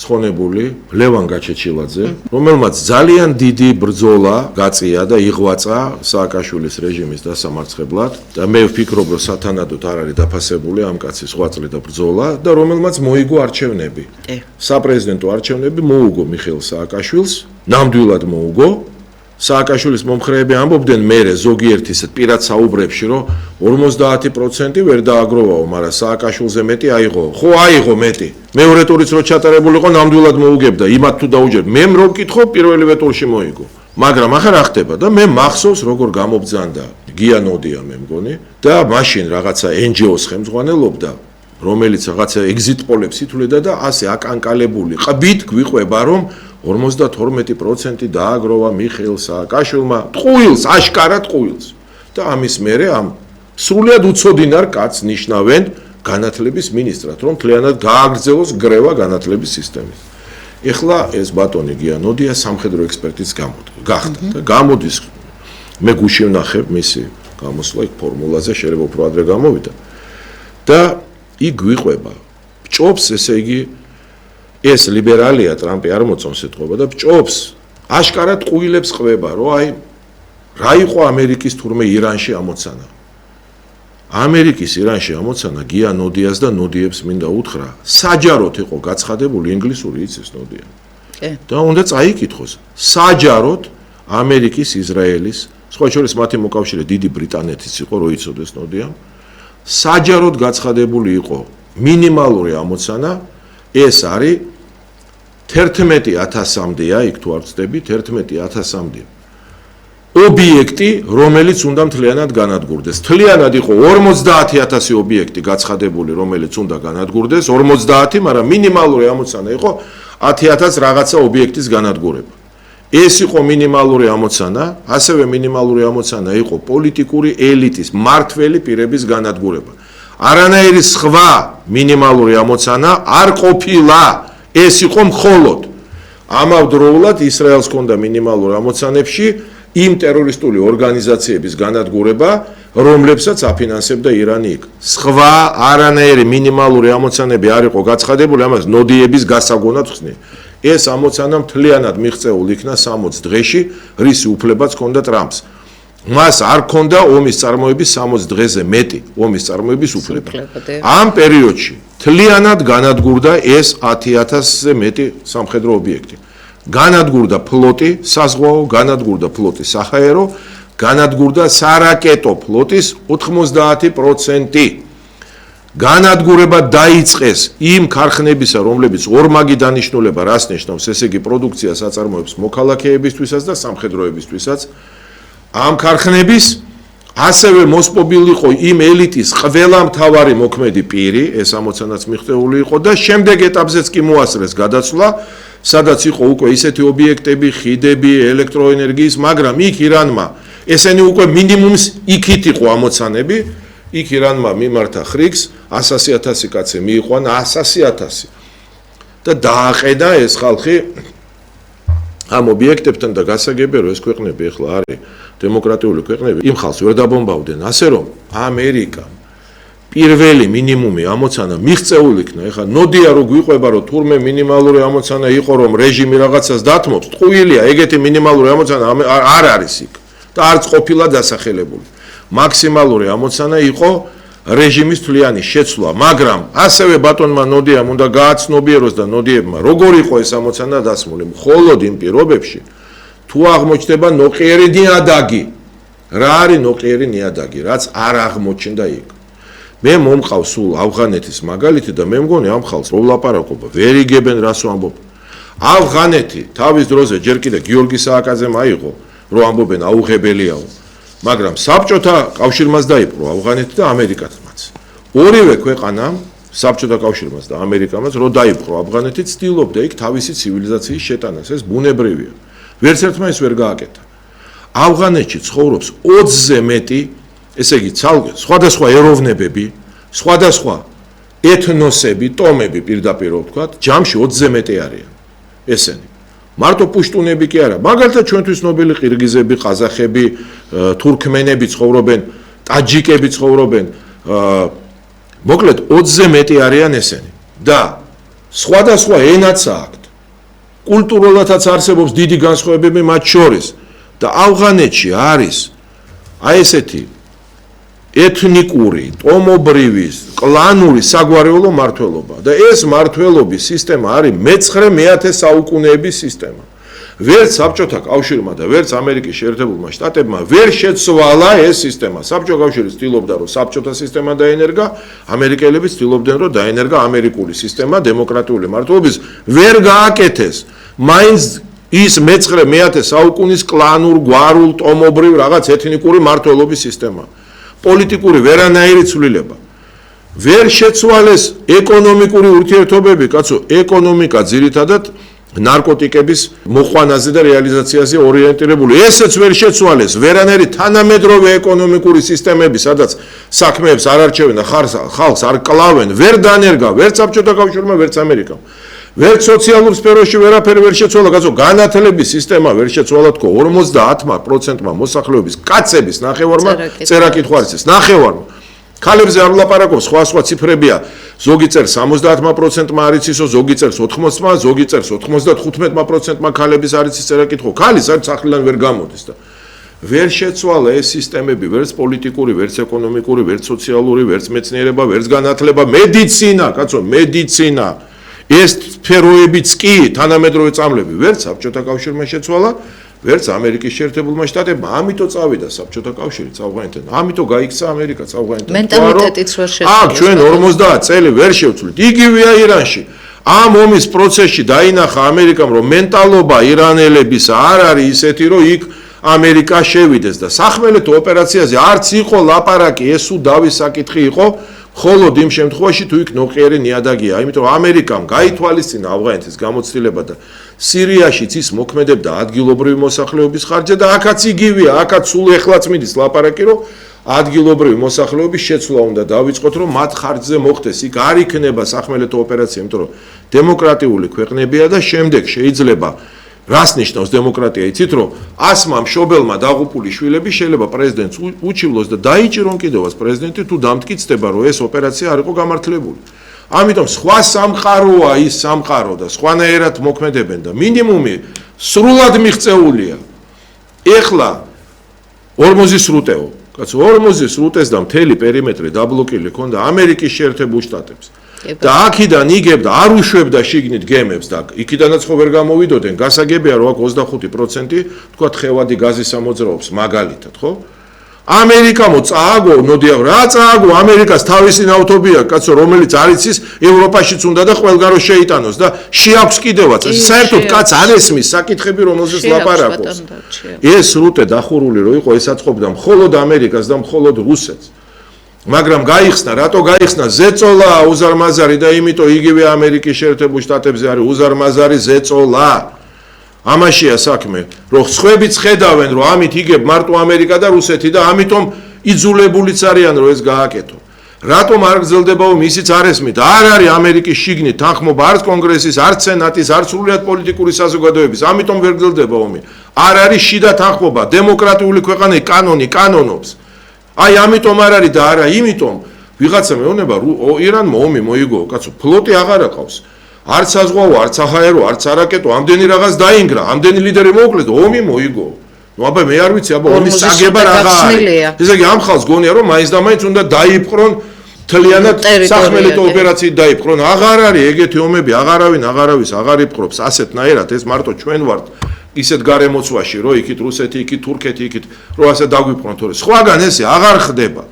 ცხონებული ლევან გაჩეჩილაძე, რომელმაც ძალიან დიდი ბრძოლა გაწია და იღვაწა სააკაშვილის რეჟიმის დასამარცხებლად და მე ვფიქრობ, რომ სათანადოდ არ არის დაფასებული ამ კაცის ღვაწლი და ბრძოლა და რომელმაც მოიგო არჩევნები. საპრეზიდენტო არჩევნები მოუგო მიხეილ სააკაშვილს, ნამდვილად მოუგო. სააკაშვილის მომხრეები ამბობდნენ მერე ზოგიერთ ისეთ პირად საუბრებში, რომ 50% ვერ დააგროვაო, მაგრამ სააკაშვილზე მეტი აიღო. ხო, აიღო მეტი. მეორე ტურიც რო ჩატარებულიყო, ნამდვილად მოუგებდა. იმათ თუ დაუჯერ. მე რო ვკითხო, პირველივე ტურში მოიგო. მაგრამ ახლა რა ხდება და მე მახსოვს როგორ გამობძანდა გია ნოდია მე მგონი და მაშინ რაღაცა NGO-ს ხელმძღვანელობდა, რომელიც რაღაცა exit polls ითვლიდა და ასე აკანკალებული ყბით გვიყვება, რომ 52% დააგროვა მიხეილ სააკაშვილმა ტყუილს, აშკარად ტყუილს. და ამის მერე ამ სრულიად უცოდინარ კაცს ნიშნავენ განათლების მინისტრად, რომ მთლიანად გააგრძელოს გრევა განათლების სისტემის. ეხლა ეს ბატონი გია ნოდია სამხედრო ექსპერტიც გახდა და გამოდის მე გუში ვნახებ მისი გამოსვლა იქ ფორმულაზე შეიძლება უფრო ადრე გამოვიდა და იქ გვიყვება ჭობს ესე იგი ეს ლიბერალია ტრამპი არ მოწონს ეთყობა და ჭობს აშკარად ყუილებს ყვება რომ აი რა იყო ამერიკის თურმე ირანში ამოცანა ამერიკის ირანში ამოცანა გია ნოდიას და ნოდიებს მინდა უთხრა საჯაროდ იყო გაცხადებული ინგლისური იცის ნოდია და უნდა წაიკითხოს საჯაროდ ამერიკის ისრაელის სხვა შორის მათი მოკავშირე დიდი ბრიტანეთის იყო რო იცოდეს ნოდია საჯაროდ გაცხადებული იყო მინიმალური ამოცანა ეს არის 11000-მდეა იქ თუ არ ვწდები 11000-მდე ობიექტი რომელიც უნდა მთლიანად განადგურდეს მთლიანად იყო 50000 ობიექტი გაცხადებული რომელიც უნდა განადგურდეს 50 მაგრამ მინიმალური ამოცანა იყო 10000 რაღაცა ობიექტის განადგურება ეს იყო მინიმალური ამოცანა ასევე მინიმალური ამოცანა იყო პოლიტიკური ელიტის მართველი პირების განადგურება არანაირი სხვა მინიმალური ამოცანა არ ყოფილა ეს იყო მხოლოდ ამავდროულად ისრაელს ჰქონდა მინიმალური ამოცანებში იმ ტერორისტული ორგანიზაციების განადგურება რომლებსაც აფინანსებდა ირანი იქ სხვა არანაირი მინიმალური ამოცანები არ იყო გაცხადებული ამას ნოდიების გასაგონად ხსნი ეს ამოცანა მთლიანად მიღწეულ იქნა 60 დღეში რისი უფლებაც ჰქონდა ტრამპს მას არ ჰქონდა ომის წარმოების 60 დღეზე მეტი ომის წარმოების უფლება ამ პერიოდში მთლიანად განადგურდა ეს 10000-ზე მეტი სამხედრო ობიექტი განადგურდა ფლოტი საზღვაო განადგურდა ფლოტი საჰაერო განადგურდა სარაკეტო ფლოტის 90% განადგურება დაიწყეს იმ ქარხნებისა რომლებიც ორმაგი დანიშნულება რას ნიშნავს ესე იგი პროდუქციას აწარმოებს მოქალაქეებისთვისაც და სამხედროებისთვისაც ამ ქარხნების ასევე მოსპობილი იყო იმ ელიტის ყველა მთავარი მოქმედი პირი ეს ამოცანაც მიღწეული იყო და შემდეგ ეტაპზეც კი მოასწრეს გადაცვლა სადაც იყო უკვე ისეთი ობიექტები ხიდები ელექტროენერგიის მაგრამ იქ ირანმა ესენი უკვე მინიმუმს იქით იყო ამოცანები იქ ირანმა მიმართა ხრიგს 100000 კაცი მიიყვანა 100000 და დააყედა ეს ხალხი ამ ობიექტებთან და გასაგებია რომ ეს ქვეყნები ახლა არის დემოკრატიული ქვეყნები იმ ხალხს ვერ დაბომბავდნენ ასე რომ ამერიკა პირველი მინიმუმი ამოცანა მიღწეული იქნა ახლა ნოდია რო გვიყვება რომ თურმე მინიმალური ამოცანა იყო რომ რეჟიმი რაღაცას დათმობს ტყუილია ეგეთი მინიმალური ამოცანა არ არის იქ და არც ყოფილა დასახელებული მაქსიმალური ამოცანა იყო რეჟიმის თვლიანი შეცვლა მაგრამ ასევე ბატონმა ნოდიამ უნდა გააცნობიეროს და ნოდიებმა როგორ იყო ეს ამოცანა დასმული მხოლოდ იმ პირობებში თუ აღმოჩნდება ნოყიერი ნიადაგი რა არის ნოყიერი ნიადაგი რაც არ აღმოჩნდა იქ მე მომყავს სულ ავღანეთის მაგალითი და მე მგონი ამ ხალხს რო ვლაპარაკობა ვერ იგებენ რას ვამბობ ავღანეთი თავის დროზე ჯერ კიდე გიორგი სააკაძემ აიღო რო ამბობენ აუღებელიაო მაგრამ საბჭოთა კავშირმაც დაიპყრო ავღანეთი და ამერიკათმაც ორივე ქვეყანამ საბჭოთა კავშირმაც და ამერიკამაც რო დაიპყრო ავღანეთი ცდილობდა იქ თავისი ცივილიზაციის შეტანას ეს ბუნებრივია ვერც ერთმა ის ვერ გააკეთა ავღანეთში ცხოვრობს 20-ზე მეტი ესე იგი სხვადასხვა ეროვნებები სხვადასხვა ეთნოსები ტომები პირდაპირ ვთქვათ ჯამში 20-ზე მეტი არიან ესენი მარტო პუშტუნები კი არა მაგალითად ჩვენთვის ნობელი ყირგიზები ყაზახები თურქმენები ცხოვრობენ ტაჯიკები ცხოვრობენ მოკლედ 20-ზე მეტი არიან ესენი და სხვადასხვა ენაც აქვთ. კულტურულადაც არსებობს დიდი განსხვავებები მათ შორის და ავღანეთში არის აი ესეთი ეთნიკური, ტომობრივი, კლანური საგვარეულო მმართველობა და ეს მმართველობის სისტემა არის მე-9 საუკუნეების სისტემა. ვერც საბჭოთა კავშირმა და ვერც ამერიკის შეერთებულმა შტატებმა ვერ შეცვალა ეს სისტემა. საბჭოთა კავშირი ცდილობდა რომ საბჭოთა სისტემა დაენერგა, ამერიკელები ცდილობდნენ რომ დაენერგა ამერიკული სისტემა დემოკრატიული მმართველობის ვერ გააკეთეს. მაინც ის მე-9 საუკუნის კლანურ, გვარულ, ტომობრივ რაღაც ეთნიკური მმართველობის სისტემა. პოლიტიკური ვერანაირი ცვლილება. ვერ შეცვალეს ეკონომიკური ურთიერთობები, კაცო, ეკონომიკა ძირითადად ნარკოტიკების მოყვანაზე და რეალიზაციაზე ორიენტირებული. ესეც ვერ შეცვალეს. ვერანაირი თანამედროვე ეკონომიკური სისტემები, სადაც საქმეებს არ არჩევენ და ხალხს არ კლავენ, ვერ დანერგა, ვერც საბჭოთა კავშირმა, ვერც ამერიკამ. ვერც სოციალურ სფეროში ვერაფერი ვერ შეცვალა, კაცო, განათლების სისტემა ვერ შეცვალა თქო 50% მოსახლეობის კაცების ნახევარმა წერა-კითხვა არ იცის, ნახევარმა. ქალებზე არ ვლაპარაკობს, სხვა ციფრებია. ზოგი წერს 70%-მა არ იცისო, ზოგი წერს 80%-მა, ზოგი წერს 95%-მა ქალების არ იცის წერა-კითხვა. ქალი საერთოდ სახლიდან ვერ გამოდის და ვერ შეცვალა ეს სისტემები, ვერც პოლიტიკური, ვერც ეკონომიკური, ვერც სოციალური, ვერც მეცნიერება, ვერც განათლება, მედიცინა, კაცო, მედიცინა. ეს სფეროებიც კი თანამედროვე წამლები ვერც საბჭოთა კავშირმა შეცვალა, ვერც ამერიკის შეერთებულმა შტატებმა. ამიტომ წავიდა საბჭოთა კავშირი ავღანეთთან. ამიტომ გაიქცა ამერიკაც ავღანეთთან. მენტალიტეტიც ვერ შეცვალა. აქ ჩვენ 50 წელი ვერ შევცვლით. იგივეა ირანში. ამ ომის პროცესში დაინახა ამერიკამ, რომ მენტალობა ირანელების არ არის ისეთი, რომ იქ ამერიკა შევიდეს და სახმელეთო ოპერაციაზე არც იყო ლაპარაკი, ეს უდავის საკითხი იყო. ხოლოდ იმ შემთხვევაში თუ იქ ნოყიერი ნიადაგია, იმიტომ ამერიკამ გაითვალისწინა ავღანეთის გამოცდილება და სირიაშიც ის მოქმედებდა ადგილობრივი მოსახლეობის ხარჯზე და აქაც იგივეა, აქაც სულ ეხლაც მიდის ლაპარაკი, რომ ადგილობრივი მოსახლეობის შეცვლა უნდა დავიწყოთ, რომ მათ ხარჯზე მოხდეს. იქ არ იქნება სახმელეთო ოპერაცია, იმიტომ რომ დემოკრატიული ქვეყნებია და შემდეგ შეიძლება რას ნიშნავს დემოკრატია, იცით რომ ასმა მშობელმა დაღუპული შვილები შეიძლება პრეზიდენტს უჩივლოს და დაიჭირონ კიდევაც პრეზიდენტი თუ დამტკიცდება რომ ეს ოპერაცია არ იყო გამართლებული. ამიტომ სხვა სამყაროა ის სამყარო და სხვანაირად მოქმედებენ და მინიმუმი სრულად მიღწეულია. ეხლა ორმოზის სრუტეო, კაცო, ორმოზის სრუტეს და მთელი პერიმეტრი დაბლოკილი ქონდა ამერიკის შეერთებულ შტატებს. და აქედან იგებდა, არ უშვებდა შიგნით გემებს და იქიდანაც ხო ვერ გამოვიდოდნენ. გასაგებია რომ აქ 25% თქვა ხევადი გაზის ამოძრაობს მაგალითად, ხო? ამერიკამო წააგო, ნოდია რა წააგო, ამერიკას თავისი ნავთობია, კაცო, რომელიც არ იცის ევროპაშიც უნდა და ყველგან რო შეიტანოს და შეაქვს კიდევაც. საერთოდ კაც არ ესმის საკითხები, რომელზეც ლაპარაკობს. ეს სრუტე დახურული რო იყო, ეს აწყობდა მხოლოდ ამერიკას და მხოლოდ რუსეთს. მაგრამ გაიხსნა, რატო გაიხსნა? ზეწოლა უზარმაზარი და იმიტომ იგივე ამერიკის შეერთებულ შტატებზე არის უზარმაზარი ზეწოლა. ამაშია საქმე, რომ ხვებიც ხედავენ, რომ ამით იგებ მარტო ამერიკა და რუსეთი და ამიტომ იძულებულიც არიან, რომ ეს გააკეთო. რატომ არ გრძელდება ომი? ისიც არ ესმით. არ არის ამერიკის შიგნით თანხმობა არც კონგრესის, არც სენატის, არც სრულიად პოლიტიკური საზოგადოების. ამიტომ ვერ გრძელდება ომი. არ არის შიდა თანხმობა. დემოკრატიული ქვეყანა კანონი კანონობს. აი ამიტომ არ არის და არა იმიტომ ვიღაცა მეუბნება ირანმა ომი მოიგო, კაცო, ფლოტი აღარ აყავს. არც საზღვაო, არც საჰაერო, არც არაკეტო, ამდენი რაღაც დაინგრა, ამდენი ლიდერი მოუკლეს, ომი მოიგო. ნუ აბა მე არ ვიცი, აბა ომის საგება რაღა არის. ესე იგი ამ ხალხს გონია რომ მაინც და მაინც უნდა დაიპყრონ თლიანად სახმელეთო ოპერაციით დაიპყრონ. აღარ არის ეგეთი ომები, აღარავის აღარ იპყრობს ასეთნაირად, ეს მარტო ჩვენ ვართ ისეთ გარემოცვაში, რომ იქით რუსეთი, იქით თურქეთი, იქით რომ ასე დაგვიპყრონ თორე სხვაგან ესე აღარ ხდება.